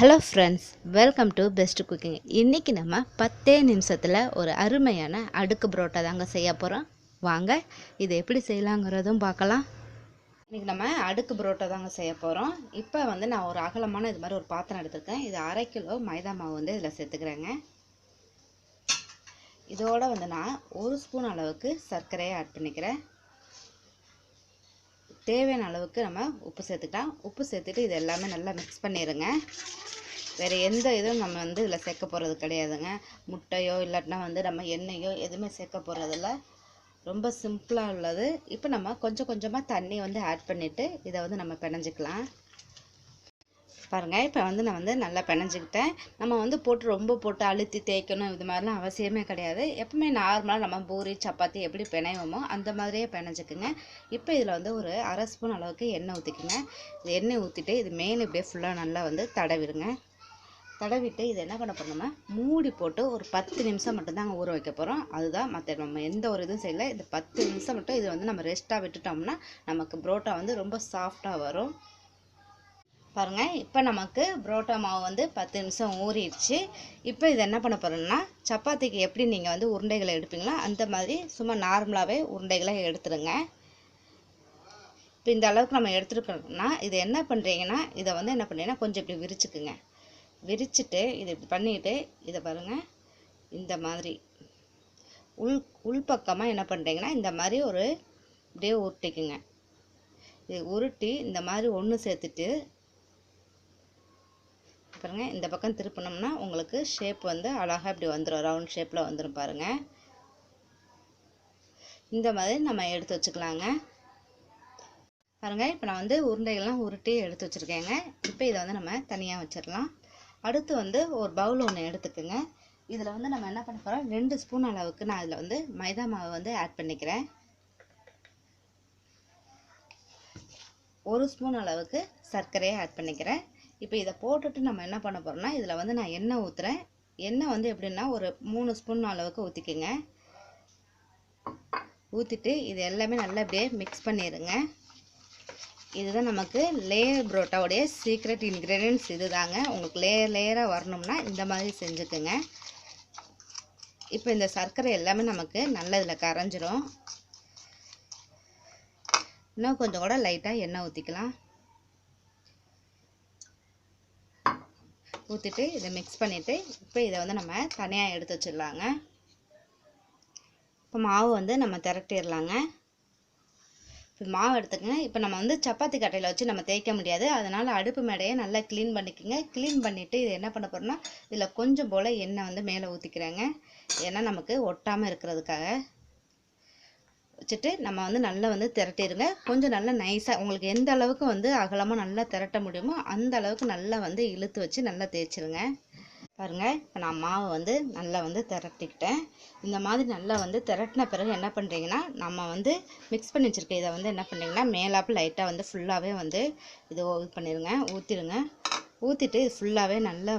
Hello friends, welcome to best cooking. இன்றைக்கி நம்ம 10 நிமிஷத்தில் ஒரு அருமையான அடுக்கு பரோட்டா தாங்க செய்ய போகிறோம். வாங்க இதை எப்படி செய்யலாங்கிறதும் பார்க்கலாம். இன்றைக்கி நம்ம அடுக்கு பரோட்டா தாங்க செய்ய போகிறோம். இப்போ நான் ஒரு அகலமான இது மாதிரி ஒரு பாத்திரம் எடுத்துருக்கேன். இது 1/2 கிலோ மைதா மாவு இதில் சேர்த்துக்கிறேங்க. இதோட நான் 1 ஸ்பூன் அளவுக்கு சர்க்கரையை ஆட் பண்ணிக்கிறேன். தேவையான அளவுக்கு நம்ம உப்பு சேர்த்துக்கலாம். உப்பு சேர்த்துட்டு இது எல்லாமே நல்லா மிக்ஸ் பண்ணிடுங்க. வேறு எந்த இதுவும் நம்ம இதில் சேர்க்க போகிறது கிடையாதுங்க. முட்டையோ இல்லாட்டினா நம்ம எண்ணெயோ எதுவுமே சேர்க்க போகிறதில்ல. ரொம்ப சிம்பிளாக உள்ளது. இப்போ நம்ம கொஞ்சம் கொஞ்சமாக தண்ணி ஆட் பண்ணிவிட்டு இதை நம்ம பிணைஞ்சிக்கலாம். பாருங்கள், இப்போ நான் நல்லா பிணைஞ்சிக்கிட்டேன். நம்ம போட்டு ரொம்ப போட்டு அழுத்தி தேய்க்கணும் இது மாதிரிலாம் அவசியமே கிடையாது. எப்பவுமே நார்மலாக நம்ம பூரி சப்பாத்தி எப்படி பிணைவோமோ அந்த மாதிரியே பிணைஞ்சிக்குங்க. இப்போ இதில் ஒரு 1/2 ஸ்பூன் அளவுக்கு எண்ணெய் ஊற்றிக்குங்க. இது எண்ணெய் ஊற்றிட்டு இது மேலே இப்படியே ஃபுல்லாக நல்லா தடவிடுங்க. தடவிட்டு இதை என்ன பண்ண போகிறோம்னா மூடி போட்டு ஒரு 10 நிமிஷம் மட்டும்தாங்க ஊற வைக்க போகிறோம். அதுதான், மற்ற நம்ம எந்த ஒரு இதுவும் செய்யலை. இந்த 10 நிமிஷம் மட்டும் இது நம்ம ரெஸ்ட்டாக விட்டுட்டோம்னா நமக்கு புரோட்டா ரொம்ப சாஃப்டாக வரும். பாருங்கள், இப்போ நமக்கு புரோட்டா மாவு 10 நிமிஷம் ஊறிடுச்சு. இப்போ இதை என்ன பண்ண போகிறோம்னா சப்பாத்திக்கு எப்படி நீங்கள் உருண்டைகளை எடுப்பீங்களோ அந்த மாதிரி சும்மா நார்மலாகவே உருண்டைகளை எடுத்துருங்க. இப்போ இந்த அளவுக்கு நம்ம எடுத்துருக்கோம்னா இதை என்ன பண்ணுறீங்கன்னா இதை என்ன பண்ணுறீங்கன்னா கொஞ்சம் இப்படி விரிச்சுக்குங்க. விரிச்சிட்டு இதை இப்படி பண்ணிவிட்டு இதை பாருங்கள், இந்த மாதிரி உள்பக்கமாக என்ன பண்ணுறீங்கன்னா இந்த மாதிரி ஒரு இப்படியே உருட்டிக்குங்க. இது உருட்டி இந்த மாதிரி ஒன்று சேர்த்துட்டு பாருங்கள், இந்த பக்கம் திருப்பினோம்னா உங்களுக்கு ஷேப் அழகாக இப்படி வந்துடும். ரவுண்ட் ஷேப்பில் வந்துடும் பாருங்கள். இந்த மாதிரி நம்ம எடுத்து வச்சுக்கலாங்க. பாருங்கள், இப்போ நான் உருண்டைகள்லாம் உருட்டி எடுத்து வச்சுருக்கேங்க. இப்போ இதை நம்ம தனியாக வச்சிடலாம். அடுத்து ஒரு பவுல் ஒன்று எடுத்துக்கோங்க. இதில் நம்ம என்ன பண்ண போகிறோம், 2 ஸ்பூன் அளவுக்கு நான் இதில் மைதா மாவு ஆட் பண்ணிக்கிறேன். 1 ஸ்பூன் அளவுக்கு சர்க்கரையை ஆட் பண்ணிக்கிறேன். இப்போ இதை போட்டுட்டு நம்ம என்ன பண்ண போகிறோம்னா இதில் நான் எண்ணெய் ஊற்றுறேன். எண்ணெய் எப்படின்னா ஒரு 3 ஸ்பூன் அளவுக்கு ஊற்றிக்கோங்க. ஊற்றிட்டு இது எல்லாமே நல்லா இப்படியே மிக்ஸ் பண்ணிடுங்க. இதுதான் நமக்கு லேயர் பரோட்டாவுடைய சீக்ரெட் இன்க்ரீடியன்ட்ஸ். இது தாங்க, உங்களுக்கு லேயராக வரணும்னா இந்த மாதிரி செஞ்சுக்குங்க. இப்போ இந்த சர்க்கரை எல்லாமே நமக்கு நல்லா இதில் கரைஞ்சிரும். இன்னும் கொஞ்சம் கூட லைட்டாக எண்ணெய் ஊற்றிக்கலாம். ஊற்றிட்டு இதை மிக்ஸ் பண்ணிவிட்டு இப்போ இதை நம்ம தனியாக எடுத்து வச்சிடலாங்க. இப்போ மாவு நம்ம திரட்டிடலாங்க. இப்போ மாவு எடுத்துக்கங்க. இப்போ நம்ம சப்பாத்தி கட்டையில் வச்சு நம்ம தேய்க்க முடியாது. அதனால் அடுப்பு மேடையை நல்லா க்ளீன் பண்ணிக்கோங்க. க்ளீன் பண்ணிவிட்டு இது என்ன பண்ண போகிறோம்னா இதில் கொஞ்சம் போல் எண்ணெய் மேலே ஊற்றிக்கிறேங்க. ஏன்னா நமக்கு ஒட்டாமல் இருக்கிறதுக்காக வச்சுட்டு நம்ம நல்லா திரட்டிடுங்க. கொஞ்சம் நல்லா நைஸாக உங்களுக்கு எந்த அளவுக்கு அகலமாக நல்லா திரட்ட முடியுமோ அந்த அளவுக்கு நல்லா இழுத்து வச்சு நல்லா தேய்ச்சிருங்க. பாருங்கள், இப்போ நான் மாவை நல்லா திரட்டிக்கிட்டேன். இந்த மாதிரி நல்லா திரட்டின பிறகு என்ன பண்ணுறீங்கன்னா நம்ம மிக்ஸ் பண்ணி வச்சுருக்க இதை என்ன பண்ணுறீங்கன்னா மேலாப்பு லைட்டாக ஃபுல்லாகவே இது பண்ணிடுங்க, ஊற்றிடுங்க. ஊற்றிட்டு இது ஃபுல்லாகவே நல்லா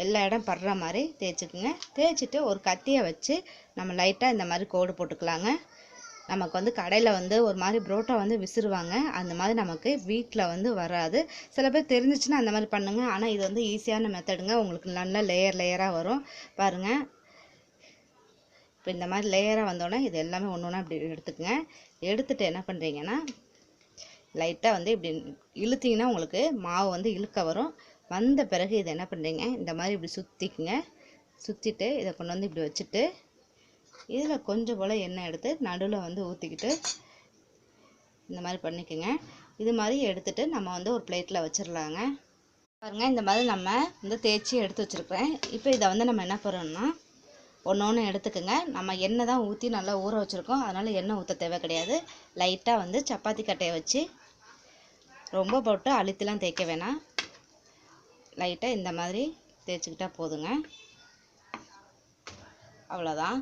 எல்லா இடம் படுற மாதிரி தேய்ச்சிக்குங்க. தேய்ச்சிட்டு ஒரு கத்தியை வச்சு நம்ம லைட்டாக இந்த மாதிரி கோடு போட்டுக்கலாங்க. நமக்கு கடையில் ஒரு மாதிரி புரோட்டா விசிறுவாங்க. அந்த மாதிரி நமக்கு வீட்டில் வராது. சில பேர் தெரிஞ்சிச்சுன்னா அந்த மாதிரி பண்ணுங்கள். ஆனால் இது ஈஸியான மெத்தடுங்க. உங்களுக்கு நல்லா லேயராக வரும். பாருங்கள், இப்போ இந்த மாதிரி லேயராக வந்தோடனே இது எல்லாமே ஒன்று ஒன்றா இப்படி எடுத்துக்கங்க. எடுத்துகிட்டு என்ன பண்ணுறீங்கன்னா லைட்டாக இப்படி இழுத்திங்கன்னா உங்களுக்கு மாவு இழுக்க வரும். வந்த பிறகு இது என்ன பண்ணுறீங்க இந்த மாதிரி இப்படி சுற்றிக்குங்க. சுற்றிட்டு இதை கொண்டு இப்படி வச்சுட்டு இதில் கொஞ்சம் போல் எண்ணெய் எடுத்து நடுவில் ஊற்றிக்கிட்டு இந்த மாதிரி பண்ணிக்கோங்க. இது மாதிரி எடுத்துகிட்டு நம்ம ஒரு பிளேட்டில் வச்சிடலாங்க. பாருங்கள், இந்த மாதிரி நம்ம தேய்ச்சி எடுத்து வச்சுருக்கிறேன். இப்போ இதை நம்ம என்ன பண்ணுறோம்னா ஒன்று எடுத்துக்கோங்க. நம்ம எண்ணெய் தான் ஊற்றி நல்லா ஊற வச்சுருக்கோம். அதனால் எண்ணெய் ஊற்ற தேவை கிடையாது. லைட்டாக சப்பாத்தி கட்டையை வச்சு ரொம்ப போட்டு அழுத்திலாம் தேய்க்க வேணாம். லைட்டாக இந்த மாதிரி தேய்ச்சிக்கிட்டால் போதுங்க. அவ்வளோதான்.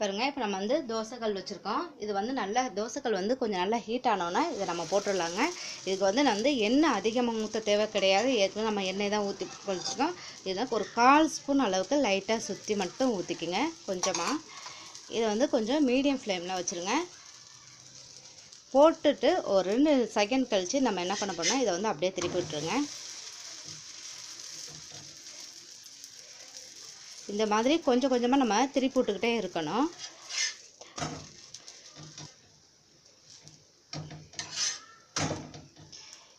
பாருங்கள், இப்போ நம்ம தோசைக்கல் வச்சுருக்கோம். இது நல்லா தோசைக்கல் கொஞ்சம் நல்லா ஹீட் ஆனோன்னா இதை நம்ம போட்டுடலாங்க. இதுக்கு நான் எண்ணெய் அதிகமாக ஊற்ற தேவை கிடையாது. ஏற்கனவே நம்ம எண்ணெய் தான் ஊற்றி வச்சுருக்கோம். இதில் ஒரு 1/4 ஸ்பூன் அளவுக்கு லைட்டாக சுற்றி மட்டும் ஊற்றிக்குங்க கொஞ்சமாக. இதை கொஞ்சம் மீடியம் ஃப்ளேமில் வச்சுருங்க. போட்டுட்டு ஒரு 2 செகண்ட் கழித்து நம்ம என்ன பண்ண போகிறோம்னா இதை அப்படியே திருப்பி விட்டுருங்க. இந்த மாதிரி கொஞ்சம் கொஞ்சமாக நம்ம திருப்பி விட்டுக்கிட்டே இருக்கணும்.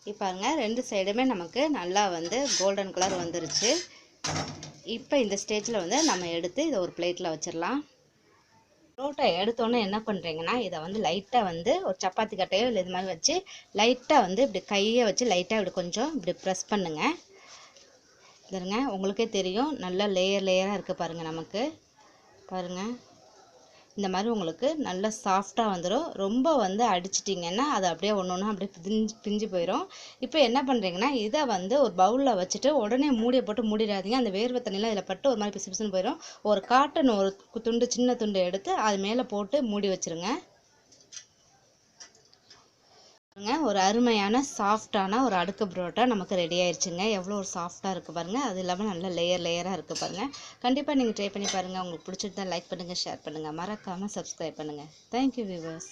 இப்போ பாருங்க 2 சைடுமே நமக்கு நல்லா வந்து கோல்டன் கலர் வந்துருச்சு. இப்போ இந்த ஸ்டேஜில் வந்து நம்ம எடுத்து இதை ஒரு பிளேட்டில் வச்சிடலாம். பரோட்டா எடுத்தோன்னே என்ன பண்ணுறீங்கன்னா, இதை வந்து லைட்டாக வந்து ஒரு சப்பாத்தி கட்டையோ இல்லை இது மாதிரி வச்சு லைட்டாக வந்து இப்படி கையை வச்சு லைட்டாக இப்படி கொஞ்சம் இப்படி ப்ரெஸ் பண்ணுங்கள். இதுங்க உங்களுக்கே தெரியும், நல்லா லேயராக இருக்குது பாருங்கள். நமக்கு பாருங்கள் இந்த மாதிரி உங்களுக்கு நல்லா சாஃப்டாக வந்துடும். ரொம்ப வந்து அடிச்சிட்டிங்கன்னா அது அப்படியே ஒன்று ஒன்று அப்படியே பிஞ்சு போயிடும். இப்போ என்ன பண்ணுறீங்கன்னா, இதை வந்து ஒரு பவுலில் வச்சுட்டு உடனே மூடியை போட்டு மூடிடாதீங்க. அந்த வேர்வை தண்ணிலாம் இதில் பட்டு ஒரு மாதிரி பிசு பிசுன்னு போயிடும். ஒரு காட்டன் ஒரு துண்டு சின்ன துண்டு எடுத்து அது மேலே போட்டு மூடி வச்சுருங்க. ஒரு அருமையான சாஃப்டான ஒரு அடுக்கு பரோட்டா நமக்கு ரெடி ஆயிடுச்சுங்க. எவ்வளோ ஒரு சாஃப்டாக இருக்குது பாருங்கள். அது இல்லாமல் நல்ல லேயராக இருக்குது பாருங்கள். கண்டிப்பாக நீங்கள் ட்ரை பண்ணி பாருங்கள். உங்களுக்கு பிடிச்சிருந்தா லைக் பண்ணுங்கள், ஷேர் பண்ணுங்கள், மறக்காமல் சப்ஸ்கிரைப் பண்ணுங்கள். Thank you viewers.